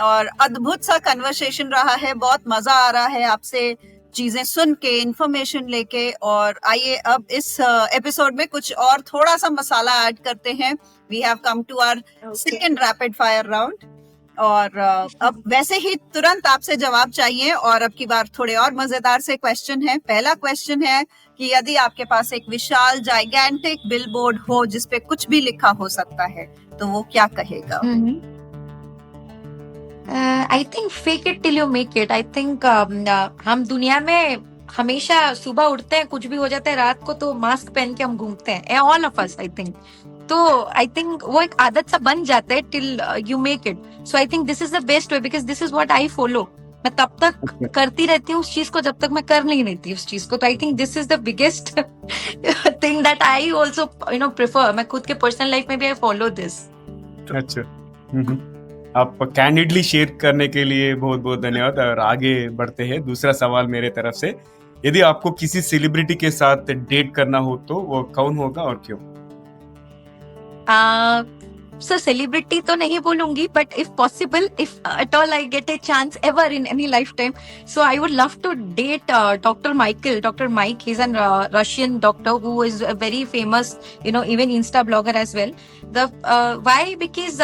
S3: और अद्भुत सा कन्वर्सेशन रहा है, बहुत मजा आ रहा है आपसे चीजें सुन के, इंफॉर्मेशन लेके। और आइए अब इस एपिसोड में कुछ और थोड़ा सा मसाला ऐड करते हैं। We have come to our second rapid fire round, और अब वैसे ही तुरंत आपसे जवाब चाहिए, और अब की बार थोड़े और मजेदार से क्वेश्चन है। पहला क्वेश्चन है कि यदि आपके पास एक विशाल जाइगेंटिक बिलबोर्ड हो जिसपे कुछ भी लिखा हो सकता है, तो वो क्या कहेगा?
S1: I think fake it till you make it. I think हम दुनिया में हमेशा सुबह उठते हैं, कुछ भी हो जाता है, रात को तो मास्क पहन के हम घूमते हैं, all of us. I think तो आई थिंक वो एक आदत सा बन जाता है till you make it. So I think this is the best way, because this is what I follow. मैं तब तक करती रहती हूँ उस चीज को जब तक मैं कर नहीं लेती उस चीज को। तो I think this is the biggest thing that I also prefer. मैं खुद के पर्सनल लाइफ में भी आई फॉलो दिस।
S2: अच्छा, आप कैंडिडली शेयर करने के लिए बहुत बहुत धन्यवाद। और आगे बढ़ते हैं, दूसरा सवाल मेरे तरफ से, यदि आपको किसी सेलिब्रिटी के साथ डेट करना हो तो वो कौन होगा और क्यों?
S1: सो सेलिब्रिटी तो नहीं बोलूंगी, but if possible, if at all I get a chance ever in any lifetime, so I would love to date doctor Mike. He is an Russian doctor who is very famous, even Insta blogger as well. Why? Because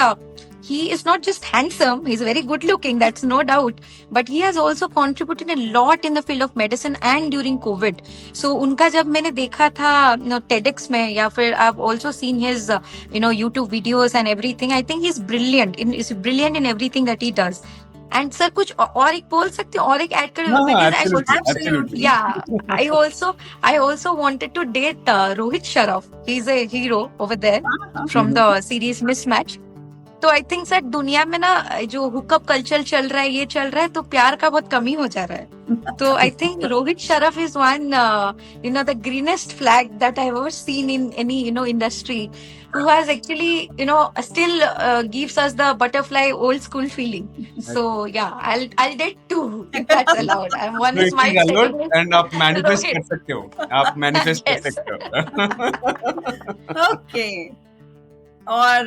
S1: he is not just handsome, he's very good looking, that's no doubt, but he has also contributed a lot in the field of medicine and during COVID. So उनका जब मैंने देखा था TEDx में, या फिर I've also seen his YouTube videos and everything, I think he's brilliant in everything that he does. And sir कुछ और एक बोल सकते हो, और एक ऐड कर,
S2: हाँ,
S1: because
S2: absolutely,
S1: I
S2: absolutely.
S1: yeah, I also wanted to date Rohit Sharaf. He's a hero over there
S3: हाँ,
S1: from the series Mismatch. तो आई थिंक सर दुनिया में ना जो हुकअप कल्चर चल रहा है, ये चल रहा है, तो प्यार का बहुत कमी हो जा रहा है. तो I think Rohit Sharaf is one the greenest flag that I have ever seen in any industry, who has actually still gives us the butterfly old school feeling. So yeah, I'll date two if that's allowed. And one
S2: तो
S1: is
S2: it
S1: my
S2: is allowed
S1: second is
S2: and आप manifest कर
S1: Rohit.
S2: सकते हो, आप manifest कर
S1: Yes.
S2: सकते हो.
S3: Okay. और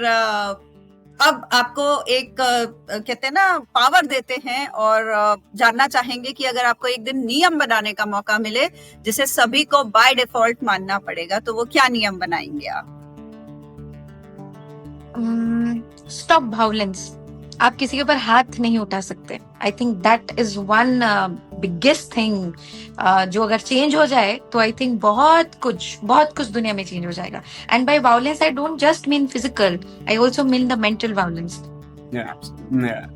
S3: अब आपको एक कहते हैं ना पावर देते हैं और जानना चाहेंगे कि अगर आपको एक दिन नियम बनाने का मौका मिले जिसे सभी को बाय डिफॉल्ट मानना पड़ेगा, तो वो क्या नियम बनाएंगे आप?
S1: Stop violence. आप किसी के ऊपर हाथ नहीं उठा सकते. आई think that is one biggest thing. जो अगर चेंज हो जाए तो आई थिंक बहुत कुछ दुनिया में चेंज हो जाएगा. And by violence I don't just mean physical, I also mean the mental violence.
S2: Yeah.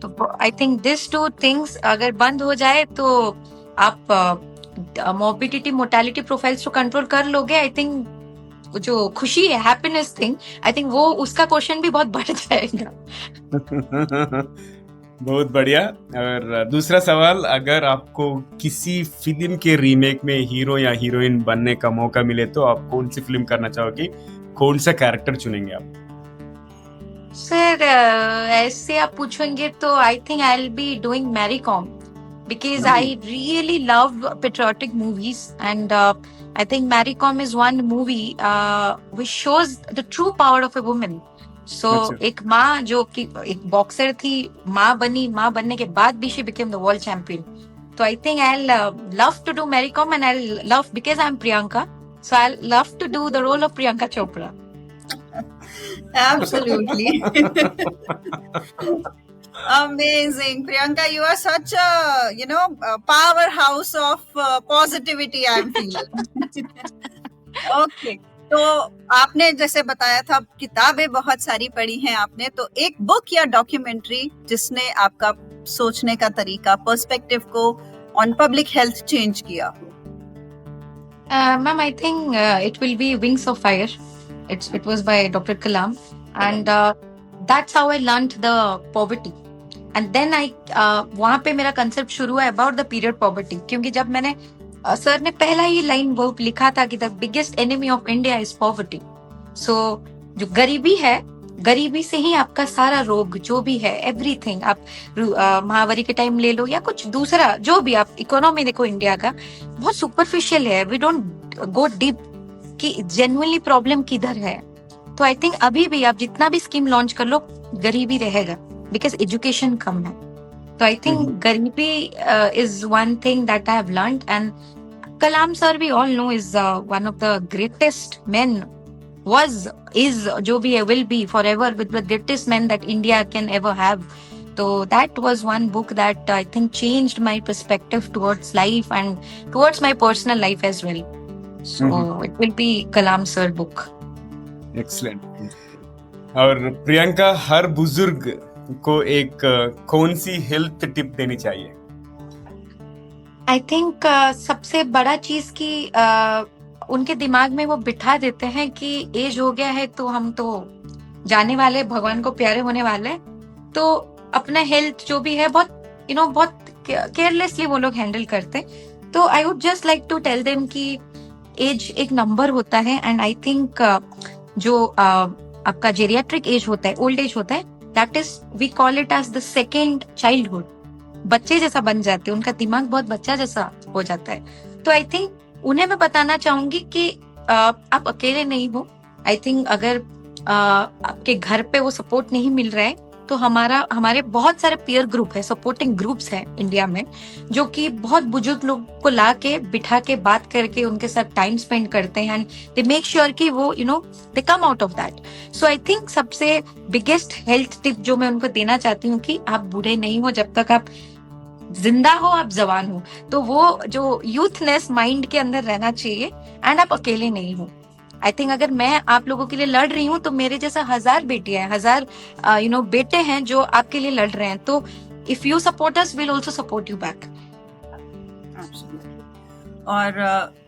S1: तो I think this two things अगर बंद हो जाए तो आप मोर्बिडिटी मोर्टेलिटी प्रोफाइल्स को कंट्रोल कर लोगे. आई थिंक जो खुशी है, हैप्पीनेस थिंग, आई थिंक वो उसका क्वेश्चन भी बहुत बढ़ जाएगा.
S2: बहुत बढ़िया. और दूसरा सवाल, अगर आपको किसी फिल्म के रीमेक में हीरो या हीरोइन बनने का मौका मिले तो आप कौन सी फिल्म करना चाहोगे, कौन सा कैरेक्टर चुनेंगे आप?
S1: सर ऐसे आप पूछेंगे तो I think I will be doing Mary Kom, because I really love patriotic movies, and I think Mary Kom is one movie which shows the true power of a woman. So एक माँ जो कि एक बॉक्सर थी, माँ बनने के बाद भी she became the world champion. So I think I'll love to do Mary Kom, and I'll love, because I'm Priyanka, so I'll love to do the role of Priyanka Chopra.
S3: Absolutely. Amazing. Priyanka, you are such a powerhouse of positivity, I'm feeling. Okay. तो आपने जैसे बताया था किताबें बहुत सारी पढ़ी हैं आपने, तो एक बुक या डॉक्यूमेंट्री जिसने आपका सोचने का तरीका, पर्सपेक्टिव को ऑन पब्लिक हेल्थ चेंज किया हो?
S1: Ma'am, I think it will be Wings of Fire. It was by Dr. Kalam, and that's how I learned the poverty. And then वहाँ पे मेरा कंसेप्ट शुरू हुआ अबाउट द पीरियड पॉवर्टी, क्योंकि जब मैंने सर ने पहला ही लाइन वो लिखा था कि the biggest enemy of India is poverty. So जो गरीबी है, गरीबी से ही आपका सारा रोग जो भी है, एवरीथिंग, आप महामारी के टाइम ले लो या कुछ दूसरा जो भी, आप इकोनॉमी देखो इंडिया का बहुत सुपरफिशियल है. वी डोंट गो डीप कि जेन्युइनली प्रॉब्लम किधर है. तो आई थिंक अभी भी आप जितना भी स्कीम लॉन्च कर लो, गरीबी रहेगा, बिकॉज एजुकेशन कम है. तो आई थिंक गरीबी is one thing that I have learned. And Kalam sir we all know is one of the greatest man, is जो भी है, will be forever with the greatest men that India can ever have. So that was one book that I think changed my perspective towards life and towards my personal life as well. So it will be Kalam sir book.
S2: Excellent. और प्रियंका, हर बुजुर्ग को एक कौन सी health tip देनी चाहिए?
S1: I think सबसे बड़ा चीज की उनके दिमाग में वो बिठा देते हैं कि एज हो गया है तो हम तो जाने वाले, भगवान को प्यारे होने वाले, तो अपना हेल्थ जो भी है बहुत केयरलेसली वो लोग हैंडल करते. तो I would just like to tell them कि एज एक नंबर होता है. एंड आई थिंक जो आपका जेरियाट्रिक एज होता है, ओल्ड एज होता है, that is we call it as the second childhood. बच्चे जैसा बन जाते हैं, उनका दिमाग बहुत बच्चा जैसा हो जाता है. तो आई थिंक उन्हें मैं बताना चाहूंगी कि आप अकेले नहीं हो. आई थिंक अगर आपके घर पे वो सपोर्ट नहीं मिल रहा है तो हमारे बहुत सारे पीयर ग्रुप है, सपोर्टिंग ग्रुप्स है इंडिया में, जो कि बहुत बुजुर्ग लोग को ला के बिठा के बात करके उनके साथ टाइम स्पेंड करते हैं. एंड दे मेक श्योर कि वो they come out of that. So I think सबसे बिगेस्ट हेल्थ टिप जो मैं उनको देना चाहती हूँ कि आप बूढ़े नहीं हो, जब तक आप जिंदा हो, आप जवान हो. तो वो जो यूथनेस माइंड के अंदर रहना चाहिए. एंड आप अकेले नहीं हो. आई थिंक अगर मैं आप लोगों के लिए लड़ रही हूँ तो मेरे जैसा 1000 बेटियां हैं, 1000 बेटे हैं जो आपके लिए लड़ रहे हैं. तो if you support us, we'll also support you back.
S3: और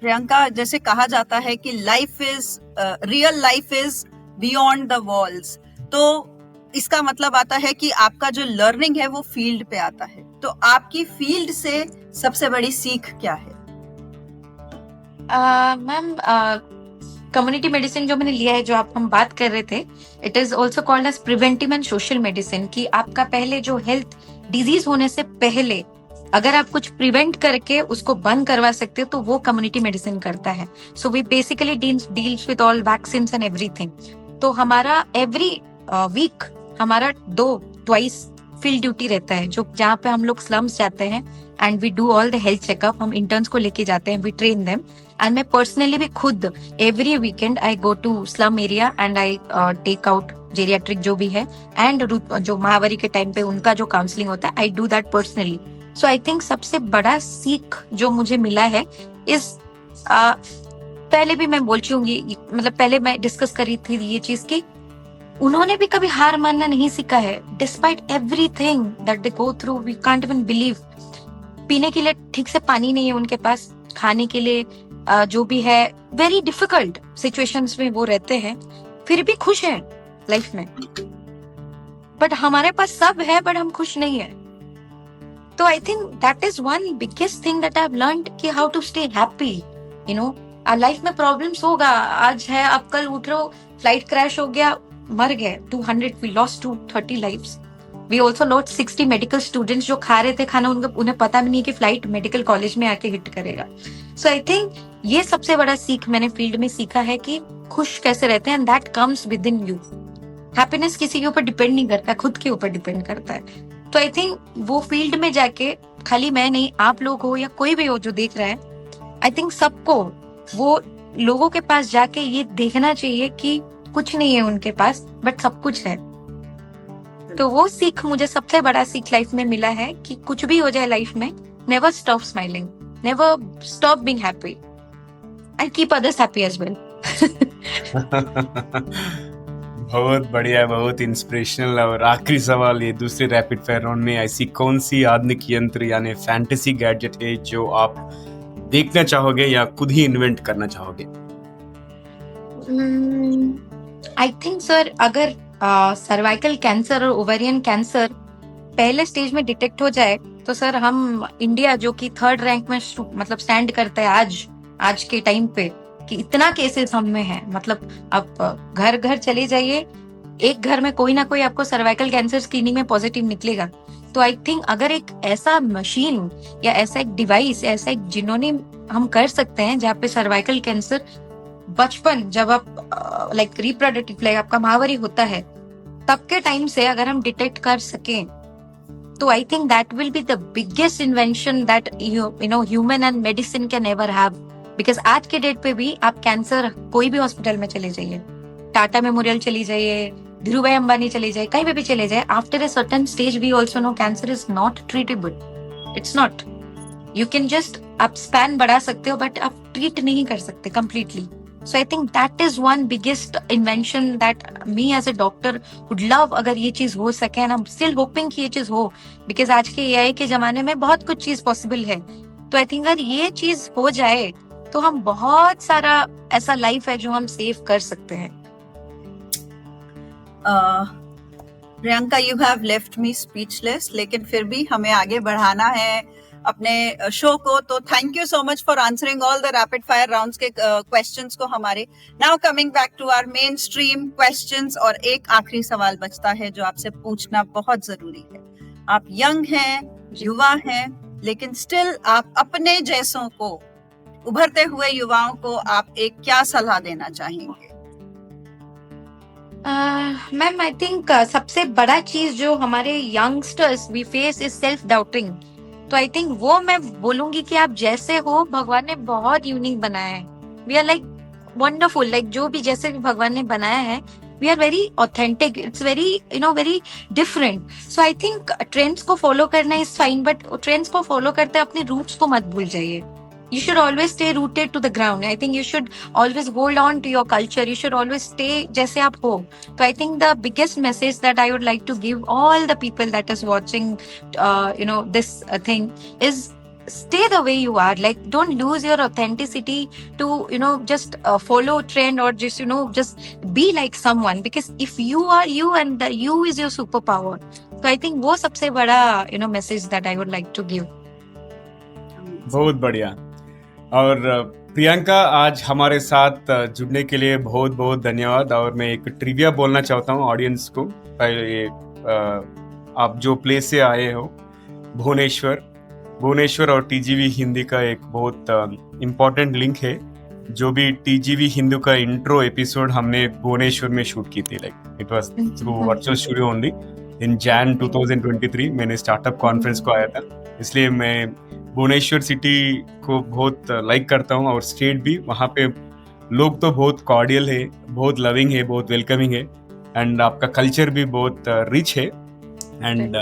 S3: प्रियंका, जैसे कहा जाता है कि life is real life is beyond the walls, तो इसका मतलब आता है कि आपका जो लर्निंग है वो फील्ड पे आता है। तो आपकी फील्ड से सबसे बड़ी सीख क्या है?
S1: मैम, कम्युनिटी मेडिसिन जो मैंने लिया है, जो हम बात कर रहे थे, it is also called as preventive and social medicine, कि आपका पहले जो हेल्थ डिजीज होने से पहले अगर आप कुछ प्रिवेंट करके उसको बंद करवा सकते हो तो वो कम्युनिटी मेडिसिन करता है। So we basically deals with all vaccine and everything. तो हमारा एवरी वीक हमारा ट्वाइस फील्ड ड्यूटी रहता है, जो जहाँ पे हम लोग स्लम्स जाते हैं and we do all the health checkup. हम इंटर्न्स को लेके जाते हैं, वी ट्रेन देम, एंड मैं पर्सनली भी खुद every weekend I go to slum area and I take out geriatric जो भी है, एंड जो महावारी के टाइम पे उनका जो काउंसलिंग होता है, I do that personally. So I think सबसे बड़ा सीख जो मुझे मिला है इस पहले भी मैं बोल चुकी, मतलब पहले मैं डिस्कस करी थी ये चीज की, उन्होंने भी कभी हार मानना नहीं सीखा है। Despite everything that they go through, we can't even believe. पीने के लिए ठीक से पानी नहीं है उनके पास, खाने के लिए जो भी है, वेरी डिफिकल्ट सिचुएशंस में वो रहते हैं, फिर भी खुश हैं लाइफ में। बट हमारे पास सब है बट हम खुश नहीं है। तो I think that is one biggest thing that I have learned कि how to stay happy. You know, life में प्रॉब्लम्स होगा, आज है, अब कल उठ रहे हो, फ्लाइट क्रैश हो गया, मर गए 200, we lost 230 lives. We also lost 60 medical students जो खा रहे थे खाना, उन्हें पता भी नहीं कि फ्लाइट मेडिकल कॉलेज में आके हिट करेगा। सो आई थिंक ये सबसे बड़ा सीख मैंने फील्ड में सीखा है कि खुश कैसे रहते हैं, and that comes with in you. Happiness किसी के ऊपर डिपेंड नहीं करता, खुद के ऊपर डिपेंड करता है। तो आई थिंक वो फील्ड में जाके, खाली मैं नहीं, आप लोग हो या कोई भी हो जो देख रहा है, आई थिंक सबको वो लोगों के पास जाके ये देखना चाहिए कि कुछ नहीं है उनके पास बट सब कुछ है। तो वो सीख मुझे सबसे बड़ा सीख लाइफ में मिला है कि कुछ भी हो जाए लाइफ में, never stop smiling, never stop being happy and keep others happy as well.
S2: बहुत बढ़िया, बहुत इंस्पिरेशनल। और आखिरी सवाल, ये दूसरे रैपिड फायर राउंड में ऐसी कौन सी आधुनिक यंत्र यानी फैंटेसी गैजेट है जो आप देखना चाहोगे या खुद ही इन्वेंट करना चाहोगे?
S1: आई थिंक सर, अगर सर्वाइकल कैंसर और ओवेरियन कैंसर पहले स्टेज में डिटेक्ट हो जाए तो सर हम इंडिया जो कि 3rd रैंक में मतलब स्टैंड करता है आज के टाइम पे, कि इतना केसेस हम में है। मतलब आप घर घर चले जाइए, एक घर में कोई ना कोई आपको सर्वाइकल कैंसर स्क्रीनिंग में पॉजिटिव निकलेगा। तो आई थिंक अगर एक ऐसा मशीन या ऐसा एक डिवाइस, ऐसा एक जिन्होंने हम कर सकते हैं जहाँ पे सर्वाइकल कैंसर बचपन, जब आप लाइक रिप्रोडक्टिव, लाइक आपका महावारी होता है तब के टाइम से अगर हम डिटेक्ट कर सकें, तो I think that will be the biggest invention that you know human and medicine can ever have. Because आज के डेट पे भी आप कैंसर कोई भी हॉस्पिटल में चले जाइए, टाटा मेमोरियल चली जाइए, धीरू भाई अंबानी चले जाए, कहीं पे भी चले जाए, after a certain stage we also know cancer is not treatable. It's not, you can just आप स्पैन बढ़ा सकते हो बट आप ट्रीट नहीं कर सकते completely. So I think that is one biggest invention that me as a doctor would love, अगर ये चीज हो सके, and I'm still hoping कि ये चीज हो, because आज के AI के जमाने में बहुत कुछ चीज पॉसिबल है। तो आई थिंक अगर ये चीज हो जाए तो हम बहुत सारा ऐसा लाइफ है जो हम सेव कर सकते हैं।
S3: Priyanka, you have left me speechless, लेकिन फिर भी हमें आगे बढ़ाना है अपने शो को। तो thank you so much for answering all the rapid fire rounds के क्वेश्चंस को हमारे। Now coming back to our mainstream questions, और एक आखिरी सवाल बचता है जो आपसे पूछना बहुत जरूरी है। आप यंग हैं, युवा हैं, लेकिन स्टिल आप अपने जैसों को, उभरते हुए युवाओं को आप एक क्या सलाह देना चाहेंगे?
S1: मैम, आई थिंक सबसे बड़ा चीज जो हमारे youngsters we face is self doubting. तो आई थिंक वो मैं बोलूंगी कि आप जैसे हो, भगवान ने बहुत यूनिक बनाया है। We are like wonderful, like जो भी जैसे भी भगवान ने बनाया है, we are very authentic, it's very very different. So I think trends को फॉलो करना इज फाइन, बट ट्रेंड्स को फॉलो करते अपने रूट्स को मत भूल जाइए। you should always stay rooted to the ground. I think you should always hold on to your culture. You should always stay जैसे आप हो. So I think the biggest message that I would like to give all the people that is watching, this thing is stay the way you are. Like, don't lose your authenticity to, just follow trend or just, just be like someone. Because if you are you and the you is your superpower. So I think वो सबसे बड़ा, message that I would like to give.
S2: बहुत बढ़िया। और प्रियंका, आज हमारे साथ जुड़ने के लिए बहुत बहुत धन्यवाद। और मैं एक ट्रिविया बोलना चाहता हूँ ऑडियंस को। पहले आप जो प्लेस से आए हो, भुवनेश्वर और टीजीवी हिंदी का एक बहुत इम्पोर्टेंट लिंक है। जो भी टीजीवी हिंदी का इंट्रो एपिसोड हमने भुवनेश्वर में शूट की थी, like it was through virtual studio only in Jain 2023। मैंने स्टार्टअप कॉन्फ्रेंस को आया था, इसलिए मैं भुवनेश्वर सिटी को बहुत लाइक करता हूँ। और स्टेट भी, वहाँ पे लोग तो बहुत कॉर्डियल है, बहुत लविंग है, बहुत वेलकमिंग है। एंड आपका कल्चर भी बहुत रिच है। And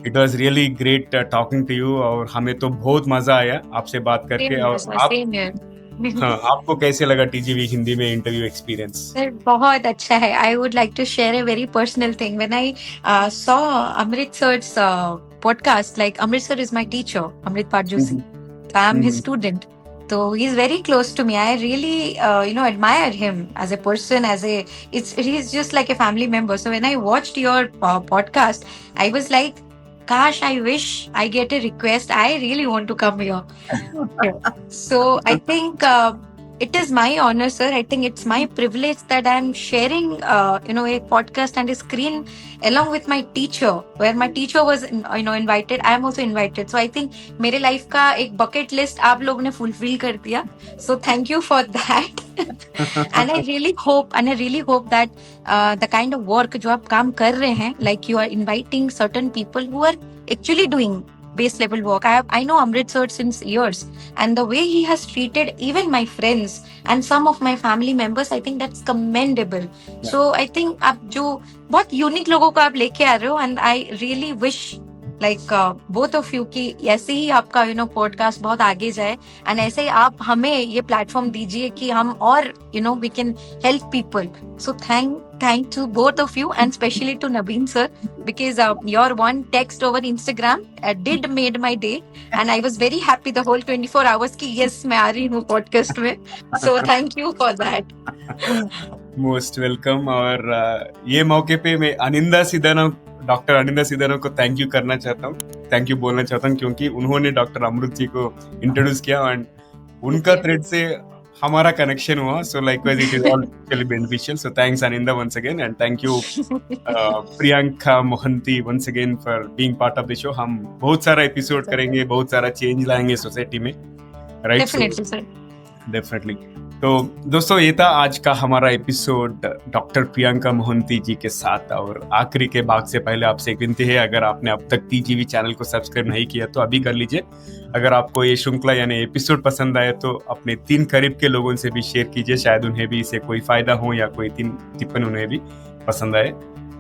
S2: it was really great talking to you. और हमें तो बहुत मजा आया आपसे बात करके। और आपको कैसे लगा टीजीवी हिंदी में इंटरव्यू एक्सपीरियंस?
S1: सर बहुत अच्छा है। I would like to share a very personal thing. When I saw Amrit sir's podcast, like Amrit sir is my teacher, Amrit Parjusi. So I am his student. So he's very close to me. I really, admire him as a person, he's just like a family member. So when I watched your podcast, I was like, gosh, I wish I get a request. I really want to come here. So I think it is my honor, sir. I think it's my privilege that I'm sharing, a podcast and a screen along with my teacher, where my teacher was, invited. I am also invited. So I think मेरे life का एक bucket list आप लोगों ने fulfill कर दिया. So thank you for that. And I really hope that the kind of work जो आप काम कर रहे हैं, like you are inviting certain people who are actually doing base level work. I know Amrit sir since years, and the way he has treated even my friends and some of my family members, I think that's commendable.
S2: Yeah.
S1: So I think आप जो बहुत unique लोगों को आप लेके आ रहे हो, and I really wish like both of you कि ऐसे ही आपका पॉडकास्ट बहुत आगे जाए, एंड ऐसे ही आप हमें ये प्लेटफॉर्म दीजिए कि हम और we can help people. So thank to both of you, and especially to Nabeen sir, because your one text over Instagram did made my day, and I was very happy the whole 24 hours कि yes मैं आ रही हूँ podcast में. So thank you for that.
S2: Most welcome. और ये मौके पे मैं डॉक्टर अनिंदा सिदानो को थैंक यू करना चाहता हूँ, थैंक यू बोलना चाहता हूँ, क्योंकि उन्होंने डॉक्टर अमृत जी को इंट्रोड्यूस किया एंड उनका थ्रेड से हमारा कनेक्शन हुआ. So likewise it is all really beneficial. So thanks Aninda once again, and thank you Priyanka Mohanty once again for being part of the show. हम बहुत सारा एपिसोड करेंगे, बहुत सारा चेंज लाएंगे सोसाइटी में, राइट?
S1: Definitely sir,
S2: definitely. तो दोस्तों, ये था आज का हमारा एपिसोड डॉक्टर प्रियंका मोहंती जी के साथ. और आखिरी के भाग से पहले आपसे एक विनती है, अगर आपने अब तक टीजीवी चैनल को सब्सक्राइब नहीं किया तो अभी कर लीजिए. अगर आपको ये श्रृंखला यानी एपिसोड पसंद आए तो अपने 3 करीब के लोगों से भी शेयर कीजिए, शायद उन्हें भी इससे कोई फायदा हो या कोई 3 टिप्पणी उन्हें भी पसंद आए.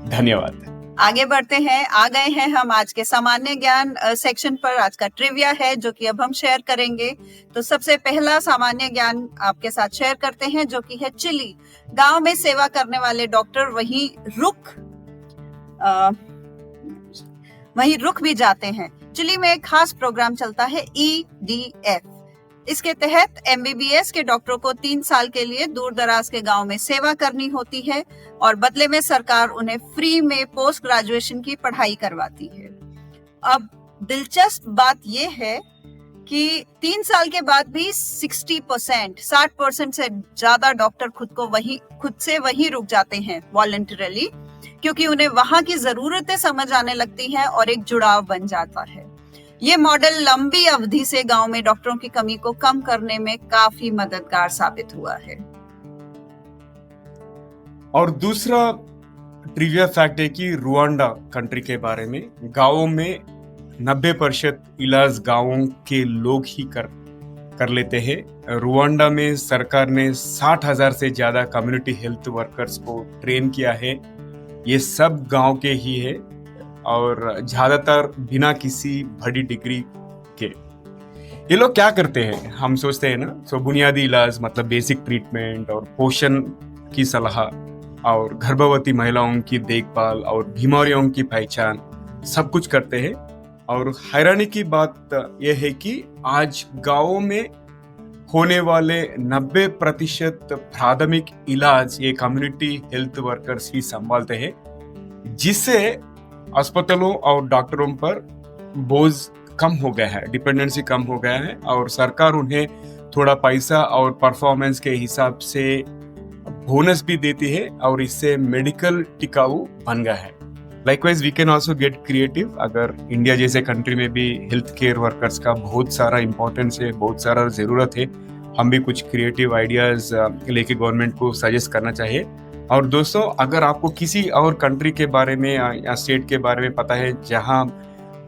S2: धन्यवाद.
S3: आगे बढ़ते हैं. आ गए हैं हम आज के सामान्य ज्ञान सेक्शन पर. आज का ट्रिविया है जो कि अब हम शेयर करेंगे. तो सबसे पहला सामान्य ज्ञान आपके साथ शेयर करते हैं, जो कि है चिली. गांव में सेवा करने वाले डॉक्टर वहीं रुक भी जाते हैं. चिली में एक खास प्रोग्राम चलता है EDF. इसके तहत MBBS के डॉक्टरों को 3 साल के लिए दूर दराज के गांव में सेवा करनी होती है और बदले में सरकार उन्हें फ्री में पोस्ट ग्रेजुएशन की पढ़ाई करवाती है. अब दिलचस्प बात यह है कि 3 साल के बाद भी 60% से ज्यादा डॉक्टर खुद से वहीं रुक जाते हैं वॉलंटरली, क्योंकि उन्हें वहां की जरूरतें समझ आने लगती हैं और एक जुड़ाव बन जाता है. ये मॉडल लंबी अवधि से गांव में डॉक्टरों की कमी को कम करने में काफी मददगार साबित हुआ है.
S2: और दूसरा ट्रिविया फैक्ट है कि रुवांडा कंट्री के बारे में, गांवों में 90% इलाज गांवों के लोग ही कर लेते हैं. रुवांडा में सरकार ने 60,000 से ज्यादा कम्युनिटी हेल्थ वर्कर्स को ट्रेन किया है. ये सब गांव के ही है और ज्यादातर बिना किसी बड़ी डिग्री के. ये लोग क्या करते हैं, हम सोचते हैं ना, सो बुनियादी इलाज मतलब बेसिक ट्रीटमेंट और पोषण की सलाह और गर्भवती महिलाओं की देखभाल और बीमारियों की पहचान सब कुछ करते हैं। और हैरानी की बात यह है कि आज गांवों में होने वाले 90% प्राथमिक इलाज ये कम्युनिटी हेल्थ वर्कर्स ही संभालते हैं, जिससे अस्पतालों और डॉक्टरों पर बोझ कम हो गया है, डिपेंडेंसी कम हो गया है और सरकार उन्हें थोड़ा पैसा और परफॉर्मेंस के हिसाब से बोनस भी देती है और इससे मेडिकल टिकाऊ बन गया है। Likewise we can also get creative. अगर इंडिया जैसे कंट्री में भी हेल्थ केयर वर्कर्स का बहुत सारा इंपॉर्टेंस है, बहुत सारा जरूरत है, हम भी कुछ क्रिएटिव आइडियाज लेके गवर्नमेंट को सजेस्ट करना चाहिए। और दोस्तों, अगर आपको किसी और कंट्री के बारे में या स्टेट के बारे में पता है जहां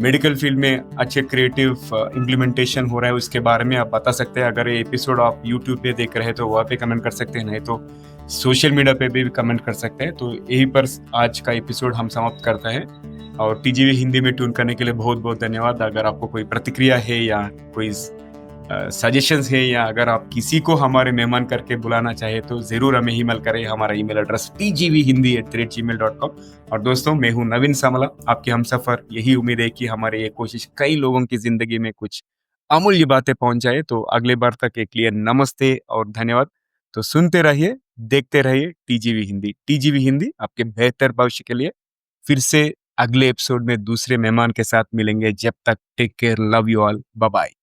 S2: मेडिकल फील्ड में अच्छे क्रिएटिव इम्प्लीमेंटेशन हो रहा है, उसके बारे में आप बता सकते हैं। अगर ये एपिसोड आप यूट्यूब पे देख रहे हैं तो वहाँ पे कमेंट कर सकते हैं, नहीं तो सोशल मीडिया पे भी कमेंट कर सकते हैं। तो यही पर आज का एपिसोड हम समाप्त करते हैं। और टीजीवी हिंदी में ट्यून करने के लिए बहुत बहुत धन्यवाद। अगर आपको कोई प्रतिक्रिया है या कोई सजेशंस है या अगर आप किसी को हमारे मेहमान करके बुलाना चाहे तो जरूर हमें ईमेल करें। हमारा ईमेल एड्रेस tgvhindi@gmail.com। और दोस्तों, मैं हूं नवीन सामला, आपके हमसफर। यही उम्मीद है कि हमारी ये कोशिश कई लोगों की जिंदगी में कुछ अमूल्य बातें पहुंच जाए। तो अगले बार तक एक लिए नमस्ते और धन्यवाद। तो सुनते रहिए, देखते रहिए टीजीवी हिंदी। टीजीवी हिंदी आपके बेहतर भविष्य के लिए। फिर से अगले एपिसोड में दूसरे मेहमान के साथ मिलेंगे। जब तक take care, love you all, bye bye.